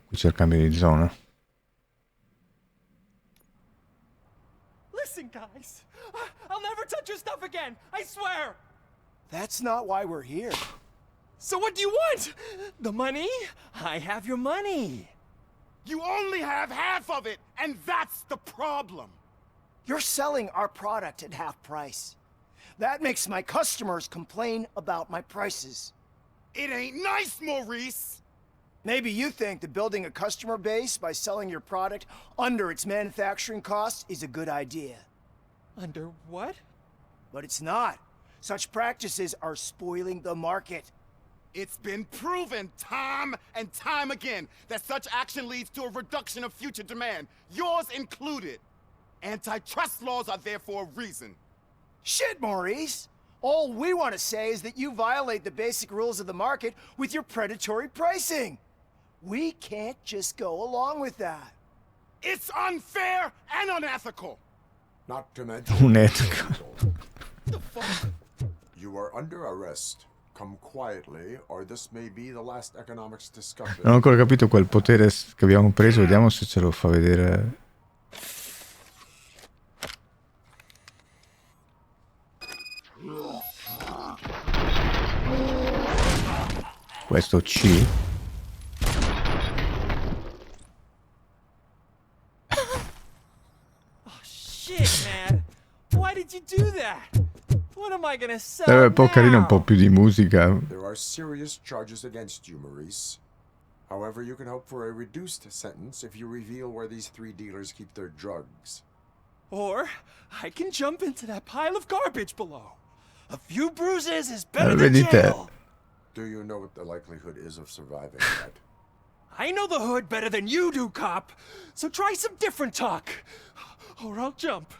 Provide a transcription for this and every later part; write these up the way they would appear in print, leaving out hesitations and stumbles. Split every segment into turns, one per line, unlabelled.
Qui c'è il cambio di zona.
Listen, guys. I'll never touch your stuff again. I swear.
That's not why we're here.
So what do you want? The money? I have your money.
You only have half of it, and that's the problem.
You're selling our product at half price. That makes my customers complain about my prices.
It ain't nice, Maurice.
Maybe you think that building a customer base by selling your product under its manufacturing cost is a good idea.
Under what?
But it's not. Such practices are spoiling the market.
It's been proven time and time again that such action leads to a reduction of future demand, yours included. Antitrust laws are there for a reason.
Shit, Maurice! All we want to say is that you violate the basic rules of the market with your predatory pricing. We can't just go along with that.
It's unfair and unethical.
Not to mention...
Unethical.
The fuck?
You are under arrest. Come quietly, or this may be the last economics discussion.
Non ho ancora capito quel potere che abbiamo preso, vediamo se ce lo fa vedere. Questo C.
Oh shit, man. Why did you do that? What am I gonna sell
Un po' carino, un po'
now?
più di musica.
There are serious charges against you, Maurice. However, you can hope for a reduced sentence if you reveal where these three dealers keep their drugs.
Or I can jump into that pile of garbage below. A few bruises is better than
Vedi te.
jail.
Do you know what the likelihood is of surviving that?
I know the hood better than you do, cop. So try some different talk, or I'll jump.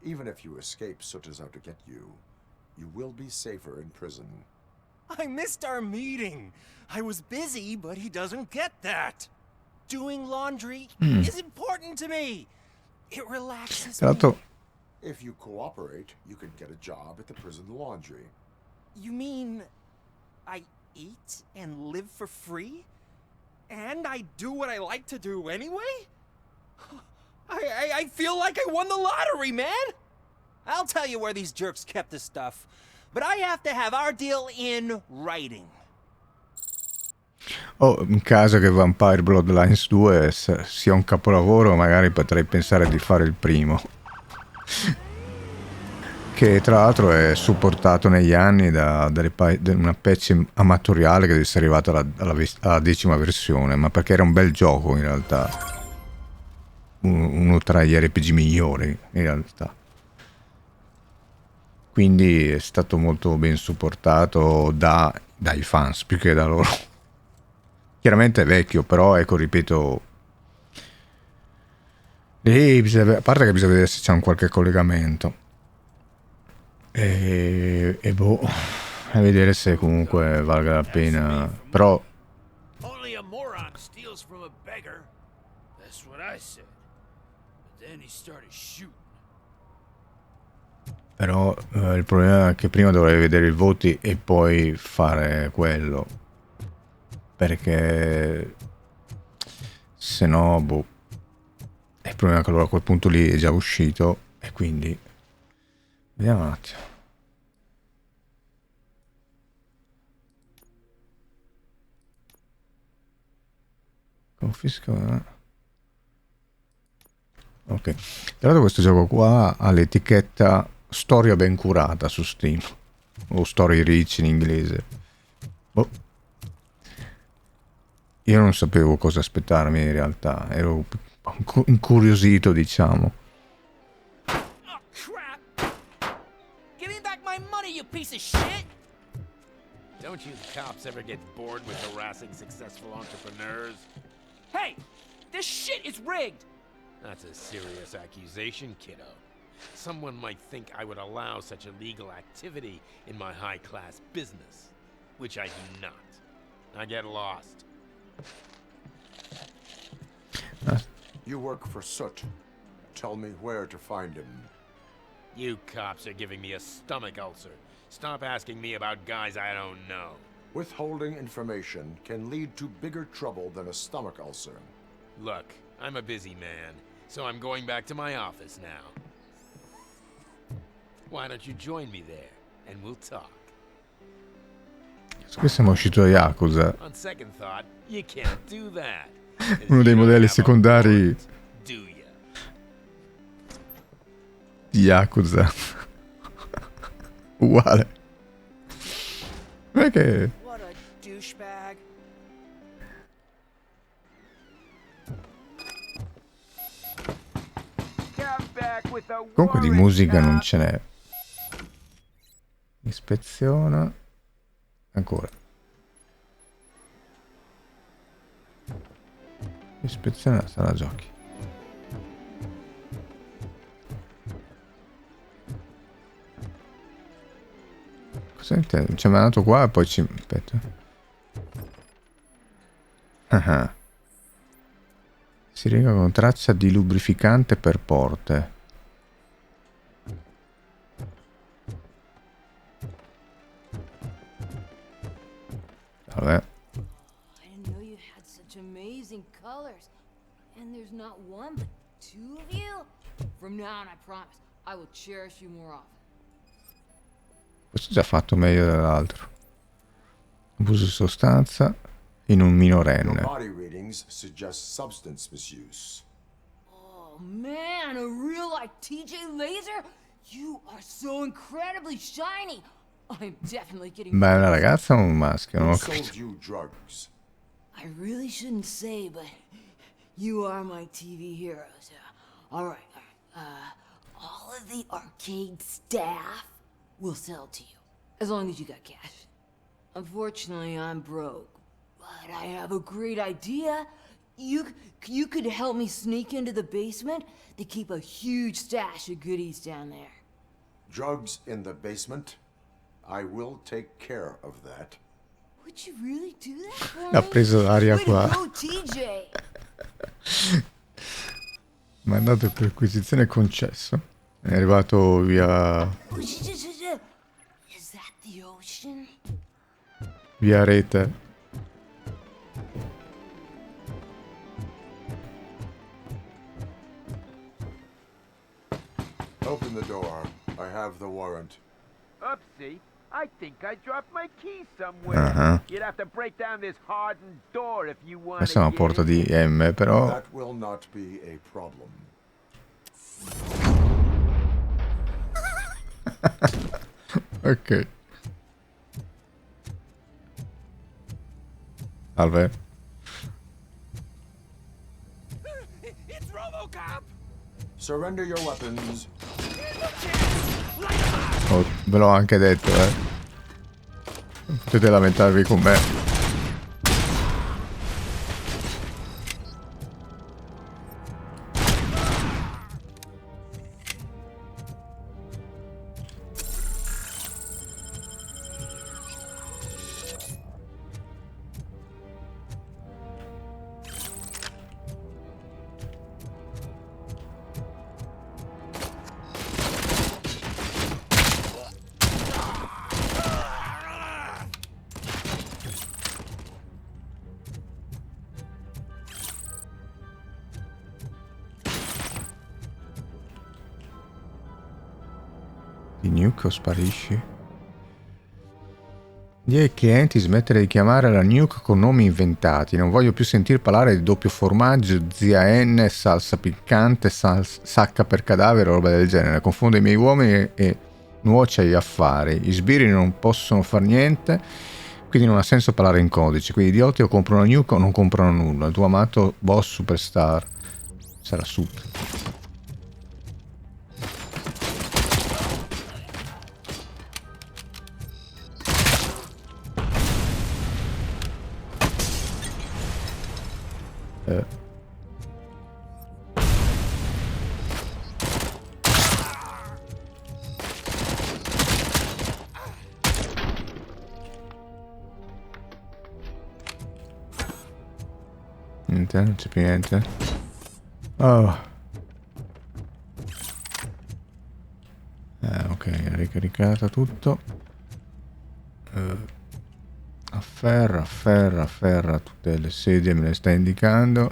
Even if you escape Soot is out to get you, you will be safer in prison.
I missed our meeting. I was busy, but he doesn't get that. Doing laundry is important to me. It relaxes
Tra l'altro,
me.
If you cooperate, you can get a job at the prison laundry.
You mean I eat and live for free? And I do what I like to do anyway? I feel like I won the lottery, man! I'll tell you where these jerks kept the stuff, but I have to have our deal in writing.
oh, in caso che Vampire Bloodlines 2 sia un capolavoro, magari potrei pensare di fare il primo. Che tra l'altro è supportato negli anni da una patch amatoriale che deve essere arrivata alla 10ª versione, ma perché era un bel gioco in realtà. Uno tra gli RPG migliori in realtà. Quindi è stato molto ben supportato dai fans più che da loro. Chiaramente è vecchio, però ecco, ripeto, a parte che bisogna vedere se c'è un qualche collegamento e boh, a vedere se comunque valga la pena. Però
Only a moron steals from a beggar. That's what I said. But then he started shooting.
Però il problema è che prima dovrei vedere i voti e poi fare quello, perché se no boh, il problema è che allora a quel punto lì è già uscito e quindi vediamo un attimo. Confisco, ok. Tra l'altro questo gioco qua ha l'etichetta storia ben curata su Steam, o story rich in inglese. Boh. Io non sapevo cosa aspettarmi in realtà, ero incuriosito, diciamo.
Oh, crap! Give me back my money, you piece of shit!
Don't you cops ever get bored with harassing successful entrepreneurs?
Hey! This shit is rigged!
That's a serious accusation, kiddo. Someone might think I would allow such illegal activity in my high-class business, which I do not. I get lost.
You work for Soot. Tell me where to find him.
You cops are giving me a stomach ulcer. Stop asking me about guys I don't know.
Withholding information can lead to bigger trouble than a stomach ulcer.
Look, I'm a busy man, so I'm going back to my office now. Why don't you join me there, and we'll talk.
Qui siamo usciti da Yakuza.
On second thought, you can't do that.
Uno dei modelli secondari
Do ya?
di Yakuza. Uguale. Non è che...
What a douchebag.
Comunque di musica non ce n'è. Ispeziona. Ancora. Ispeziona la sala giochi. Cosa intende? Ci è mandato qua e poi ci... Aspetta. Ah. Si riga con traccia di lubrificante per porte. Vabbè.
I didn't know you had such amazing colors. And there's not one but two of you. From now on, I promise, I will cherish you more often.
Questo è già fatto meglio dell'altro. Abuso di sostanza in un
Your
minorenne.
body readings suggest substance misuse.
Oh man, a real like TJ Laser? You are so incredibly shiny. I'm definitely getting.
Ma è una ragazza o un maschio? Non
Who
ho
sold
capito.
you drugs?
I really shouldn't say, but you are my TV heroes. All right. All of the arcade staff will sell to you, as long as you got cash. Unfortunately, I'm broke, but I have a great idea. You could help me sneak into the basement. They keep a huge stash of goodies down there.
Drugs in the basement? I will take care of that.
Would you really do that for
Ha
me?
preso l'aria
Way to
qua.
go, TJ.
Mandato di perquisizione concesso. È arrivato via
Is that the ocean?
via rete.
Open the door. I have the warrant.
Oopsie. I think I dropped my key somewhere.
Ah.
You'd have to break down this hardened door if you want
Questa è una porta di M, però.
That will not be a problem.
Ok. Salve.
It's RoboCop!
Surrender your weapons.
Oh, ve l'ho anche detto, Potete lamentarvi con me. Di nuke o sparisci? Dì ai clienti smettere di chiamare la nuke con nomi inventati. Non voglio più sentir parlare di doppio formaggio, zia N, salsa piccante, sacca per cadavere o roba del genere. Confonde i miei uomini e nuoce agli affari. Gli sbirri non possono far niente, quindi non ha senso parlare in codice. Quindi idioti o comprano nuke o non comprano nulla. Il tuo amato boss superstar sarà Soot. Niente, non c'è più niente. Oh. Ok, ricaricata tutto. Afferra tutte le sedie, me le sta indicando.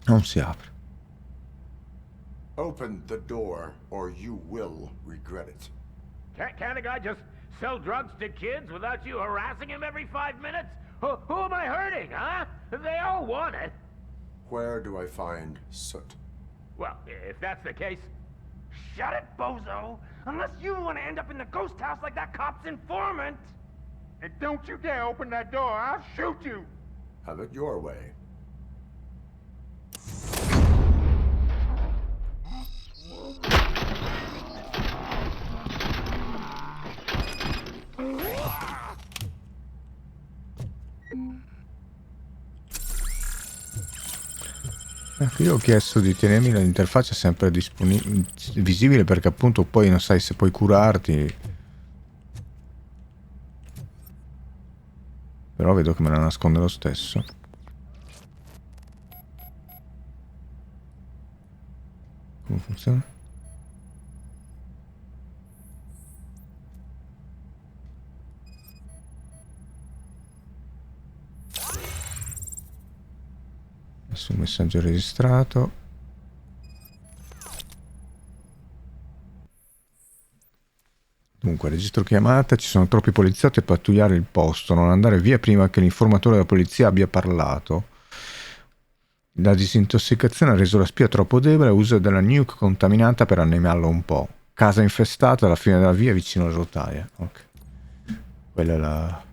Non si apre.
Open the door, or you will regret it.
Can't a guy just sell drugs to kids without you harassing him every 5 minutes? Who am I hurting, huh? They all want it.
Where do I find Soot?
Well, if that's the case, shut it, bozo! Unless you want to end up in the ghost house like that cop's informant! And don't you dare open that door, I'll shoot you!
Have it your way.
Io ho chiesto di tenermi l'interfaccia sempre visibile perché appunto poi non sai se puoi curarti. Però vedo che me la nasconde lo stesso. Come funziona? Nessun messaggio registrato. Dunque, registro chiamata, ci sono troppi poliziotti a pattugliare il posto, non andare via prima che l'informatore della polizia abbia parlato. La disintossicazione ha reso la spia troppo debole, uso della nuke contaminata per animarlo un po'. Casa infestata alla fine della via vicino alle rotaie. Ok. Quella è la...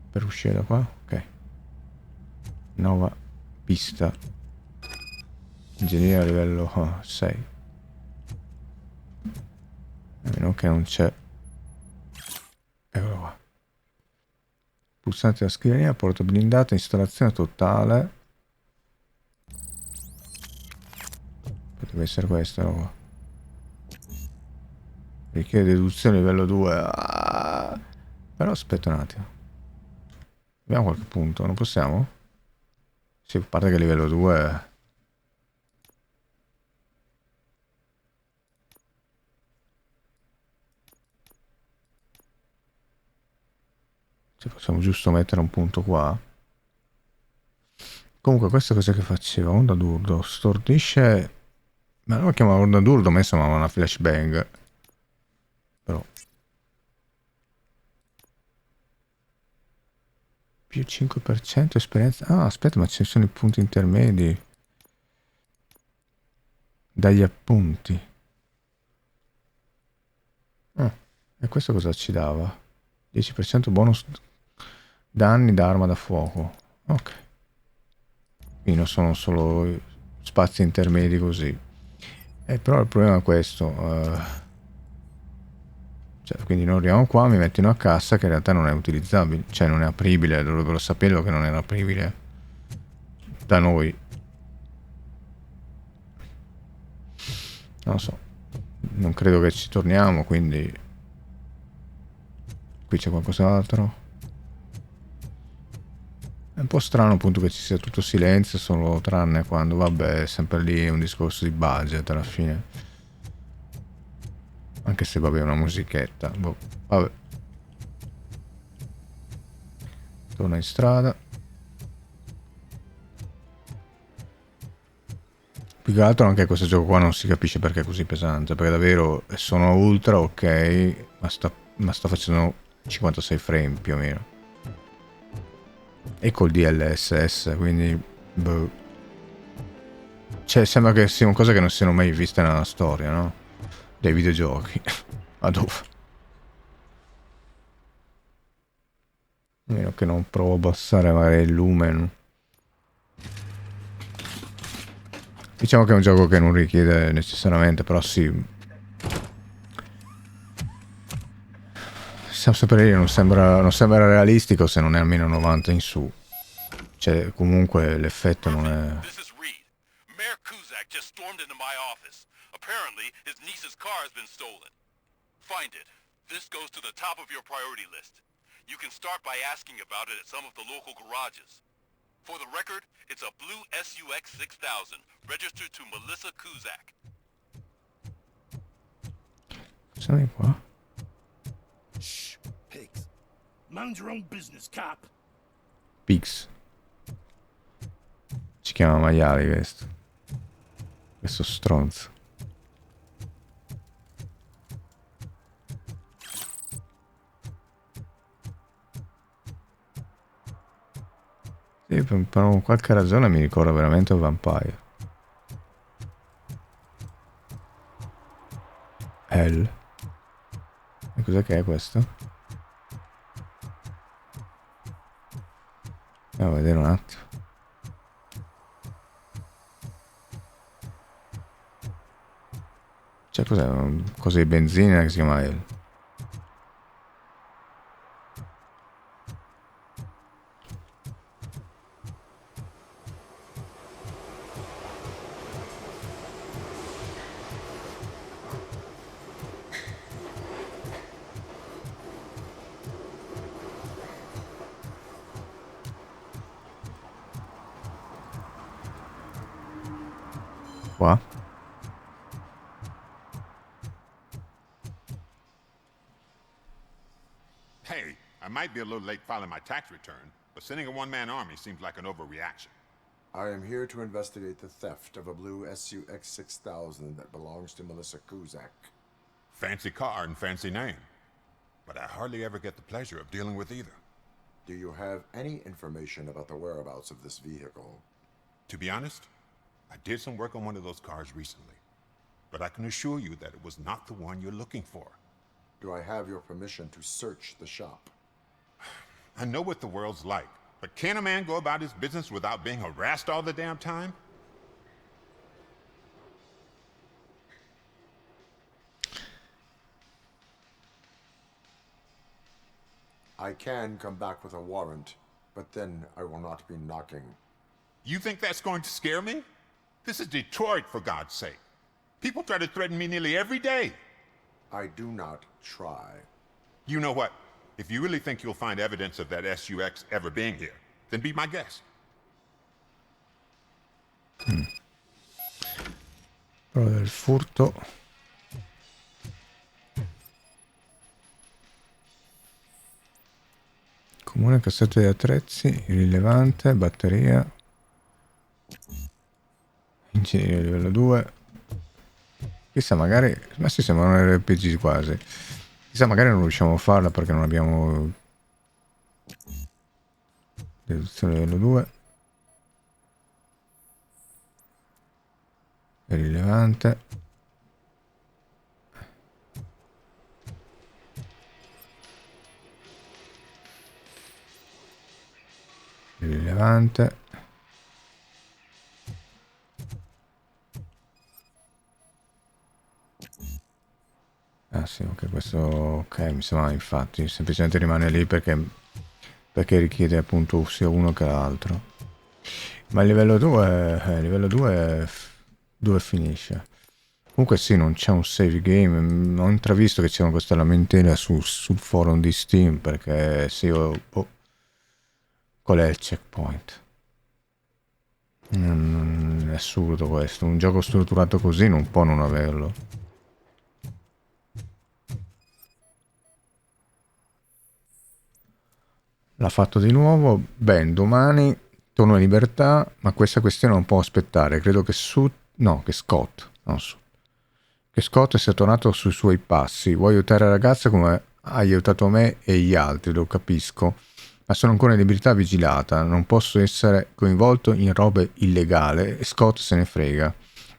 per uscire da qua? Ok. Nuova pista. Ingegneria a livello 6. A meno che non c'è. Eccolo qua. Pulsante della scrivania, porta blindata, installazione totale. Potrebbe essere questa, no? Qua. Richiede deduzione livello 2. Ah! Però aspetta un attimo. Abbiamo qualche punto, non possiamo? Sì, a parte che livello 2... Ci possiamo giusto mettere un punto qua. Comunque questa cosa che faceva? Onda d'urto. Stordisce... Ma non lo chiamava onda d'urto, ma insomma una flashbang. Però... più 5% esperienza... Ah, aspetta, ma ci sono i punti intermedi. Dagli appunti. Ah, e questo cosa ci dava? 10% bonus danni da arma da fuoco. Ok. Quindi non sono solo spazi intermedi così. Però il problema è questo. Cioè, quindi noi arriviamo qua, mi metto in una cassa che in realtà non è utilizzabile. Cioè non è apribile, dovrebbero saperlo che non era apribile da noi. Non lo so. Non credo che ci torniamo, quindi... Qui c'è qualcos'altro. È un po' strano appunto che ci sia tutto silenzio, solo tranne quando, vabbè, è sempre lì un discorso di budget alla fine. Anche se, vabbè, è una musichetta. Boh, vabbè. Torna in strada. Più che altro anche questo gioco qua non si capisce perché è così pesante, perché davvero sono ultra ok, ma sta facendo 56 frame più o meno. E col DLSS, quindi boh. Cioè sembra che siano cose che non siano mai viste nella storia, no? Dei videogiochi. Ma dove? A meno che non provo a abbassare magari il lumen. Diciamo che è un gioco che non richiede necessariamente, però sì. Sempre lì non sembra realistico se non è almeno 90 in su. Cioè, comunque l'effetto non è...
Just stormed into my office. Apparently, his niece's car has been stolen. Find it. This goes to the top of your priority list. You can start by asking about it at some of the local garages. For the record, it's a blue SUX 6000, registered to Melissa Kuzak.
Sono di qua.
Shh, pigs. Mind your own business, cop.
Pigs. Ci chiama maiali questo. Questo stronzo. Sì, per qualche ragione mi ricorda veramente un vampire. L. E cos'è che è questo? Andiamo a vedere un attimo. Cioè cos'è? Cosa di benzina che si chiama L? Qua?
Hey, I might be a little late filing my tax return, but sending a one-man army seems like an overreaction.
I am here to investigate the theft of a blue SUX 6000 that belongs to Melissa Kuzak.
Fancy car and fancy name. But I hardly ever get the pleasure of dealing with either.
Do you have any information about the whereabouts of this vehicle?
To be honest, I did some work on one of those cars recently, but I can assure you that it was not the one you're looking for.
Do I have your permission to search the shop?
I know what the world's like, but can a man go about his business without being harassed all the damn time?
I can come back with a warrant, but then I will not be knocking.
You think that's going to scare me? This is Detroit, for God's sake. People try to threaten me nearly every day.
I do not try.
You know what? If you really think you'll find evidence of that SUX ever being here, then be my guest.
Prova del furto. Comune, cassetto di attrezzi, rilevante, batteria. Ingegneria livello 2. Chissà, magari... Ma sì, sembra un RPG quasi. Chissà, magari non riusciamo a farla perché non abbiamo... Deduzione livello 2. Rilevante. Rilevante. Ah sì, ok, questo ok, mi sembra, infatti semplicemente rimane lì perché richiede appunto sia uno che l'altro. Ma il livello 2 dove finisce? Comunque sì, non c'è un save game. Ho intravisto che c'erano queste lamentele sul forum di Steam perché sì, qual è il checkpoint? È assurdo questo, un gioco strutturato così non può non averlo. L'ha fatto di nuovo. Ben, domani torno in libertà, ma questa questione non può aspettare. Credo che Soot, no, che Scott, non Soot, che Scott sia tornato sui suoi passi. Vuoi aiutare la ragazza come hai aiutato me e gli altri, lo capisco, ma sono ancora in libertà vigilata, non posso essere coinvolto in robe illegali e Scott se ne frega.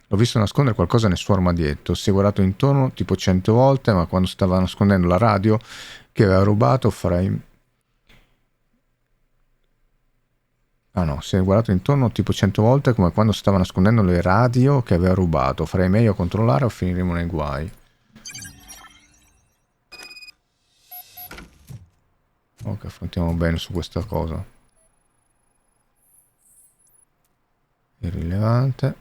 L'ho visto nascondere qualcosa nel suo armadietto, si è guardato intorno tipo 100 volte, ma quando stava nascondendo la radio che aveva rubato Ah no, si è guardato intorno tipo 100 volte come quando stava nascondendo le radio che aveva rubato. Farei meglio a controllare o finiremo nei guai. Ok, affrontiamo bene su questa cosa. Irrilevante.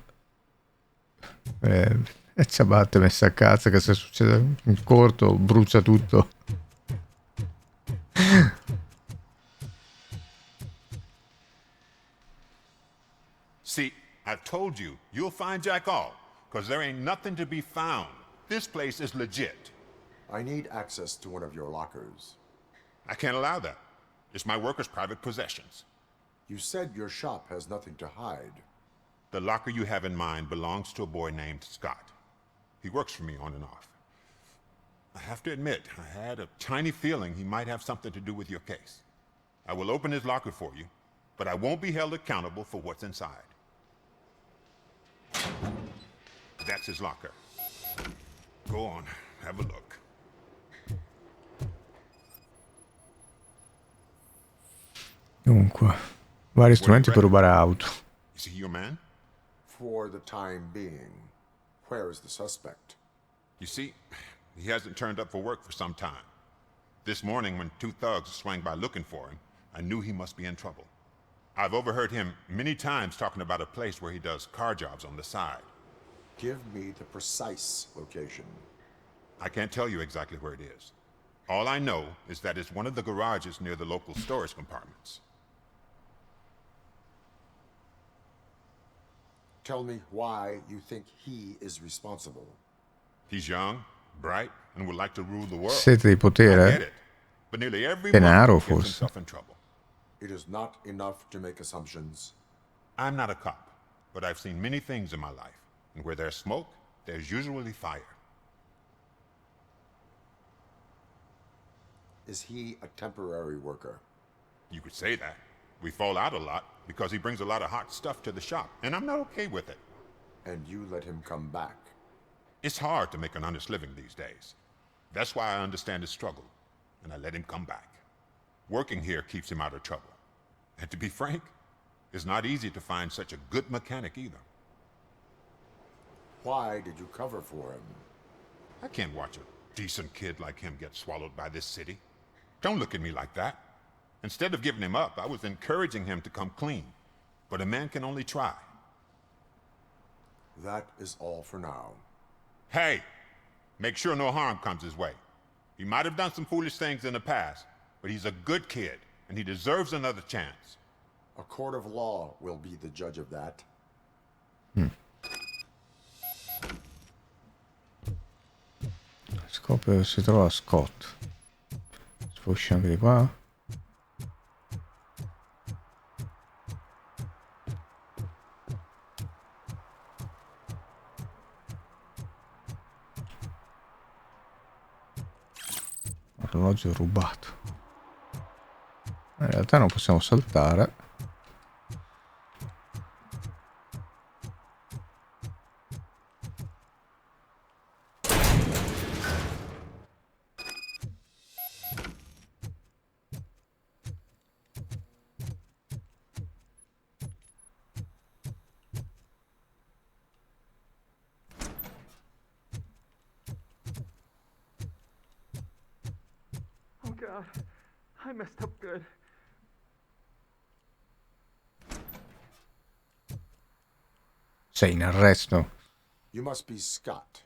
E ciabatte messa a cazzo che se succede un corto brucia tutto.
See, I told you, you'll find Jack all, because there ain't nothing to be found. This place is legit.
I need access to one of your lockers.
I can't allow that. It's my workers' private possessions.
You said your shop has nothing to hide.
The locker you have in mind belongs to a boy named Scott. He works for me on and off. I have to admit, I had a tiny feeling he might have something to do with your case. I will open his locker for you, but I won't be held accountable for what's inside. That's his locker. Go on, have a look.
Dunque, vari strumenti per rubare auto.
Is he your man?
For the time being. Where is the suspect?
You see, he hasn't turned up for work for some time. This morning, when 2 thugs swang by looking for him, I knew he must be in trouble. I've overheard him many times talking about a place where he does car jobs on the side.
Give me the precise location.
I can't tell you exactly where it is. All I know is that it's one of the garages near the local storage compartments.
Tell me why you think he is responsible.
He's young, bright, and would like to rule the world.
Sete di
I
potere?
get it. But nearly every
Denaro,
one gets
forse.
himself in trouble.
It is not enough to make assumptions.
I'm not a cop, but I've seen many things in my life. And where there's smoke, there's usually fire.
Is he a temporary worker?
You could say that. We fall out a lot because he brings a lot of hot stuff to the shop, and I'm not okay with it.
And you let him come back?
It's hard to make an honest living these days. That's why I understand his struggle, and I let him come back. Working here keeps him out of trouble. And to be frank, it's not easy to find such a good mechanic either.
Why did you cover for him?
I can't watch a decent kid like him get swallowed by this city. Don't look at me like that. Instead of giving him up, I was encouraging him to come clean. But a man can only try.
That is all for now.
Hey, make sure no harm comes his way. He might have done some foolish things in the past, but he's a good kid, and he deserves another chance.
A court of law will be the judge of that.
Scopre se trova Scott. Si può uscire anche di qua. Orologio rubato. In realtà non possiamo saltare.
Oh God, I messed up good.
Sei in arresto.
You must be Scott.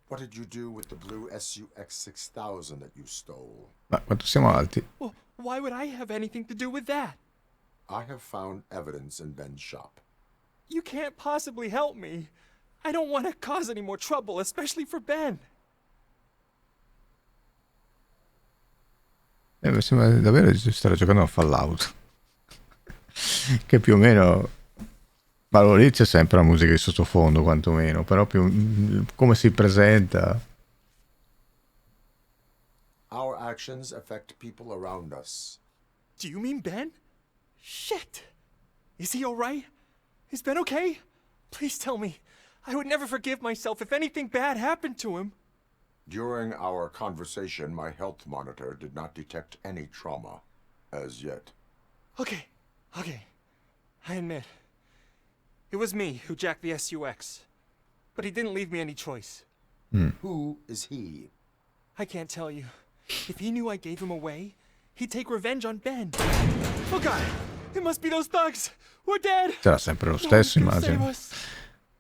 What did you do with the blue SUX 6000 that you stole?
Ma quanto siamo alti?
Well, why would I have anything to do with that?
I have found evidence in Ben's shop.
You can't possibly help me. I don't want to cause any more trouble, especially for Ben.
Mi sembra davvero di stare giocando a Fallout. Che più o meno... Ma allora lì c'è sempre la musica di sottofondo, quantomeno. Però più... come si presenta...
Our actions affect people around us.
Do you mean Ben? Shit! Is he alright? Is Ben okay? Please tell me. I would never forgive myself if anything bad happened to him.
During our conversation, my health monitor did not detect any trauma, as yet.
Okay. I admit. It was me who jacked the SUX. But he didn't leave me any choice.
Who is he?
I can't tell you. If he knew I gave him away, he'd take revenge on Ben. Oh God! It must be those thugs! We're dead!
Sarà sempre lo stesso,
No one's gonna
immagino.
save us.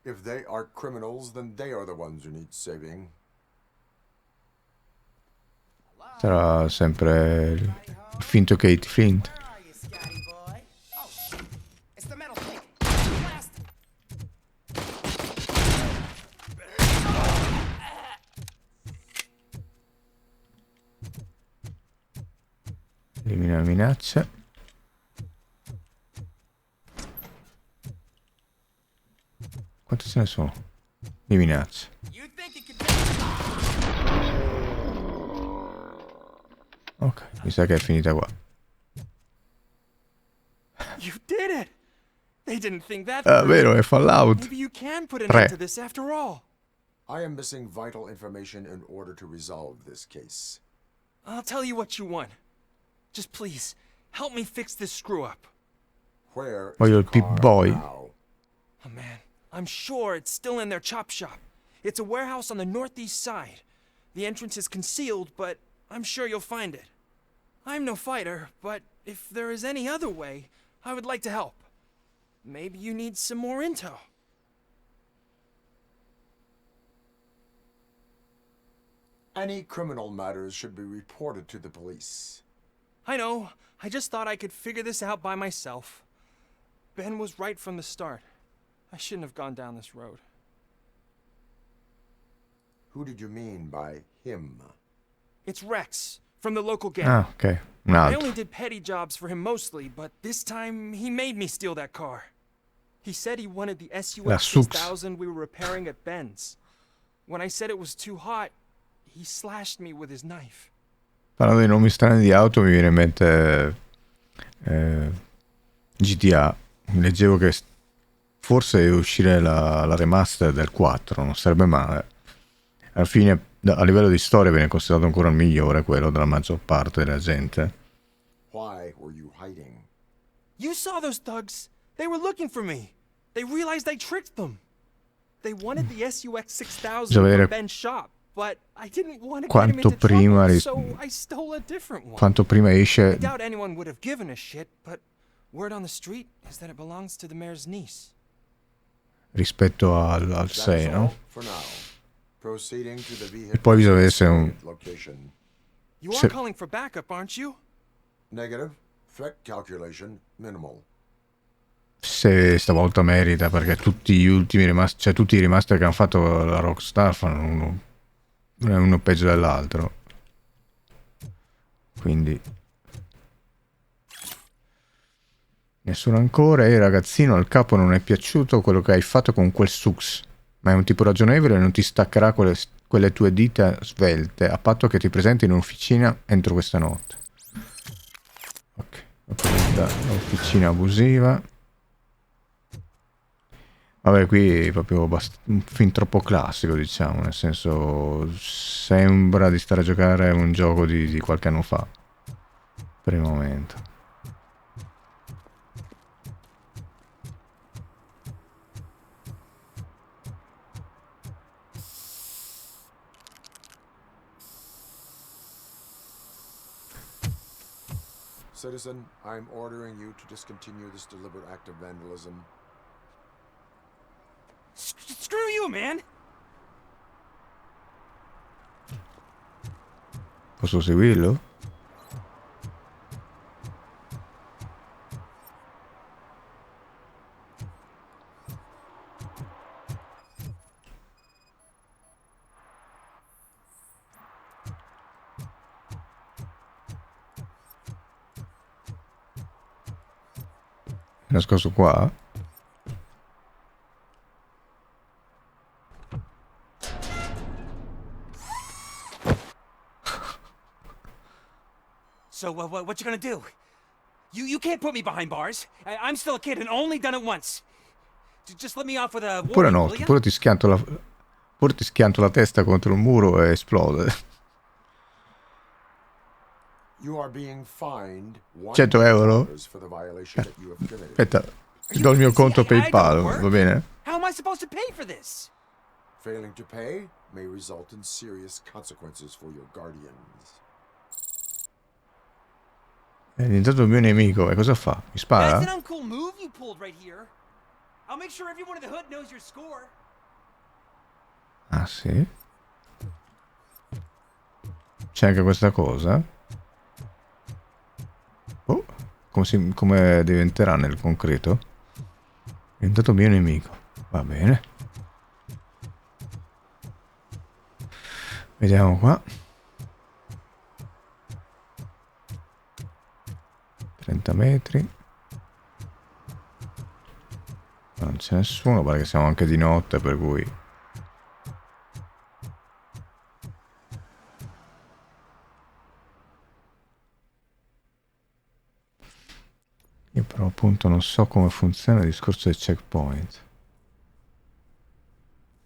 If they are criminals, then they are the ones who need saving.
Sarà sempre il finto Kate Flint.
Where are you, Scotty boy? Oh, shit. It's the metal thing. Blast.
Elimina le minacce. Quante ce ne sono? Di minacce. Ok, mi sa che è finita qua.
You did it! They didn't think that
Vero, è Fallout.
Maybe you can put an
3.
end to this after all.
I am missing vital information in order to resolve this case.
I'll tell you what you want. Just please, help me fix this screw-up.
Where
Voglio
is
il
the
Pip
car
Boy.
now?
Oh man, I'm sure it's still in their chop shop. It's a warehouse on the northeast side. The entrance is concealed, but I'm sure you'll find it. I'm no fighter, but if there is any other way, I would like to help. Maybe you need some more intel.
Any criminal matters should be reported to the police.
I know. I just thought I could figure this out by myself. Ben was right from the start. I shouldn't have gone down this road.
Who did you mean by him?
It's Rex, from the local gang.
Ah, ok. Un
I
altro.
only did petty jobs for him mostly, but this time he made me steal that car. He said he wanted the
La
SUX
Soot.
6000 we were repairing at Ben's. When I said it was too hot, he slashed me with his knife.
Parlando di nomi strani di auto mi viene in mente GTA. Leggevo che forse deve uscire la remaster del 4, non sarebbe male. Alla fine, a livello di storia, viene considerato ancora il migliore, quello della maggior parte della gente.
Why were you hiding?
You saw those thugs. They were looking for me. They realized I tricked them. They wanted the SUX 6000
Bisogna vedere
from Ben's shop, but I didn't want to get him
quanto
into
prima
trouble, so I stole a different one.
quanto prima
I
esce
doubt anyone would have given a shit, but word on the street is that it belongs to the mayor's niece.
rispetto al
That
6,
is all
no?
for now. Proceeding to the
E
vehicle
poi bisogna vedere se è un...
location.
You are
Se-
calling for backup, aren't you?
Negative. Threat calculation minimal.
se stavolta merita, perché tutti gli ultimi rimasti, cioè tutti i remaster che hanno fatto la Rockstar fanno uno peggio dell'altro, quindi nessuno ancora. E ragazzino, al capo non è piaciuto quello che hai fatto con quel Sux, ma è un tipo ragionevole e non ti staccherà quelle tue dita svelte a patto che ti presenti in un'officina entro questa notte. Ok, l'officina abusiva. Vabbè, qui è proprio fin troppo classico, diciamo, nel senso sembra di stare a giocare un gioco di qualche anno fa, per il momento.
Citizen, I'm ordering you to discontinue this deliberate act of vandalism.
Screw you, man!
Posso seguirlo? Nascosto qua?
So, what you gonna do? You can't put me behind bars. I'm still a kid and only done it once. Just let me off with a
Oppure
warning,
no,
will ya?
oppure ti schianto la testa contro il muro e esplode.
You are being fined
100 euro?
for the violation that you have committed.
Aspetta, ti do il mio conto PayPal, va bene?
How am I supposed to pay for this?
Failing to pay may result in serious consequences for your guardians.
È diventato il mio nemico, e cosa fa? Mi spara?
That's an uncool move you pulled right here. I'll make sure everyone in the hood knows your score.
Ah sì? C'è anche questa cosa? Oh, come diventerà nel concreto? È diventato mio nemico. Va bene. Vediamo qua. 30 metri. Non c'è nessuno, perché siamo anche di notte, per cui... Io però appunto non so come funziona il discorso del checkpoint.